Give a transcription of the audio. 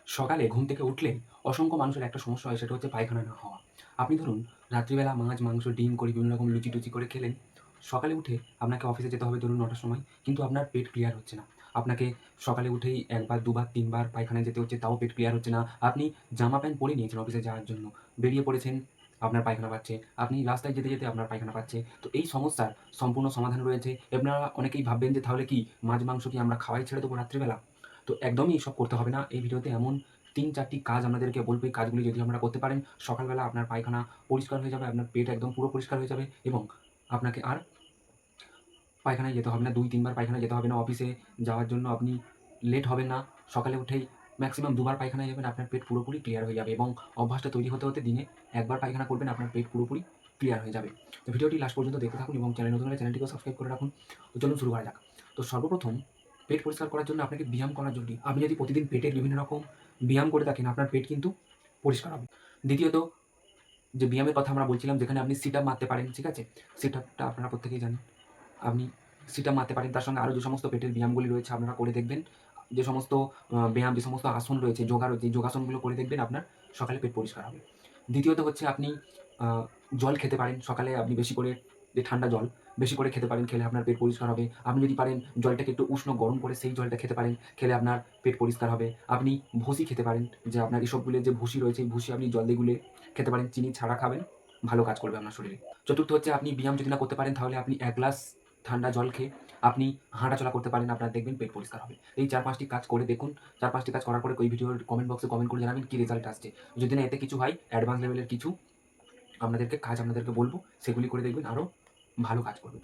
সকালে ঘুম থেকে উঠলে অসংখ্য মানুষের একটা সমস্যা হয়, সেটা হচ্ছে পায়খানা না হওয়া। আপনি ধরুন রাত্রিবেলা মাছ, মাংস, ডিম করে বিভিন্ন রকম লুচি-টুচি করে খেলেন। সকালে উঠে আপনাকে অফিসে যেতে হবে ধরুন ৯ টার সময়, কিন্তু আপনার পেট ক্লিয়ার হচ্ছে না। আপনাকে সকালে উঠেই ১ বার, ২ বার, ৩ বার পায়খানায় যেতে হচ্ছে, তাও পেট ক্লিয়ার হচ্ছে না। আপনি জামা প্যান্ট পরে নিয়েছেন অফিসে যাওয়ার জন্য, বেরিয়ে পড়েছেন, আপনার পায়খানা পাচ্ছে। আপনি রাস্তায় যেতে, যেতে আপনার পায়খানা পাচ্ছে। তো এই সমস্যার সম্পূর্ণ সমাধান রয়েছে। আপনারা অনেকেই ভাববেন যে তাহলে কি মাছ, মাংস কি আমরা খাওয়াই ছেড়ে দেবো রাত্রিবেলা? তো একদমই এসব করতে হবে না। এই ভিডিওতে এমন ৩-৪ টি কাজ আপনাদেরকে বলব। এই কাজগুলি যদি আপনারা করতে পারেন, সকালবেলা আপনার পায়খানা পরিষ্কার হয়ে যাবে, আপনার পেট একদম পুরো পরিষ্কার হয়ে যাবে এবং আপনাকে আর পায়খানায় যেতে হবে না। ২-৩ বার পায়খানায় যেতে হবে না। অফিসে যাওয়ার জন্য আপনি লেট হবেন না। সকালে উঠেই ম্যাক্সিমাম ২ বার পায়খানায় যাবেন, আপনার পেট পুরোপুরি ক্লিয়ার হয়ে যাবে এবং অভ্যাসটা তৈরি হতে, হতে দিনে ১ বার পায়খানা করবেন, আপনার পেট পুরোপুরি ক্লিয়ার হয়ে যাবে। তো ভিডিওটি লাস্ট পর্যন্ত দেখতে থাকুন এবং চ্যানেল নতুন হলে চ্যানেলটিকেও সাবস্ক্রাইব করে রাখুন। তো চলুন শুরু করা যাক। তো সর্বপ্রথম পেট পরিষ্কার করার জন্য আপনাকে ব্যায়াম করা জরুরি। আপনি যদি প্রতিদিন পেটের বিভিন্ন রকম ব্যায়াম করে থাকেন, আপনার পেট কিন্তু পরিষ্কার হবে। দ্বিতীয়ত, যে ব্যায়ামের কথা আমরা বলছিলাম, যেখানে আপনি সিট আপ মারতে পারেন, ঠিক আছে? সিট আপটা আপনারা প্রত্যেকেই জানেন। আপনি সিট আপ মারতে পারেন। তার সঙ্গে আরও যে সমস্ত পেটের ব্যায়ামগুলি রয়েছে আপনারা করে দেখবেন। যে সমস্ত ব্যায়াম, যে সমস্ত আসন রয়েছে, যোগা রয়েছে, এই যোগাসনগুলো করে দেখবেন, আপনার সকালে পেট পরিষ্কার হবে। দ্বিতীয়ত হচ্ছে আপনি আ জল খেতে পারেন। সকালে আপনি বেশি করে, যে ঠান্ডা জল বেশি করে খেতে পারেন, খেলে আপনার পেট পরিষ্কার হবে। আপনি যদি পারেন জলটাকে একটু উষ্ণ গরম করে সেই জলটা খেতে পারেন, খেলে আপনার পেট পরিষ্কার হবে। আপনি ভুসি খেতে পারেন, যে আপনার ইসবগুলের যে ভুসি রয়েছে, এই ভুসি আপনি জল দিয়ে গুলে খেতে পারেন। চিনি ছাড়া খাবেন, ভালো কাজ করবে আপনার শরীরে। চতুর্থ হচ্ছে আপনি ব্যায়াম যদি না করতে পারেন, তাহলে আপনি ১ গ্লাস ঠান্ডা জল খেয়ে আপনি হাঁটাচলা করতে পারেন, আপনার দেখবেন পেট পরিষ্কার হবে। এই ৪-৫ টি কাজ করে দেখুন। ৪-৫ টি কাজ করার পরে ওই ভিডিওর কমেন্ট বক্সে কমেন্ট করে জানাবেন কি রেজাল্ট আসছে। যদি না এতে কিছু হয়, অ্যাডভান্স লেভেলের কিছু আপনাদেরকে বলব, সেগুলি করে দেখবেন, আরও ভালো কাজ করবে।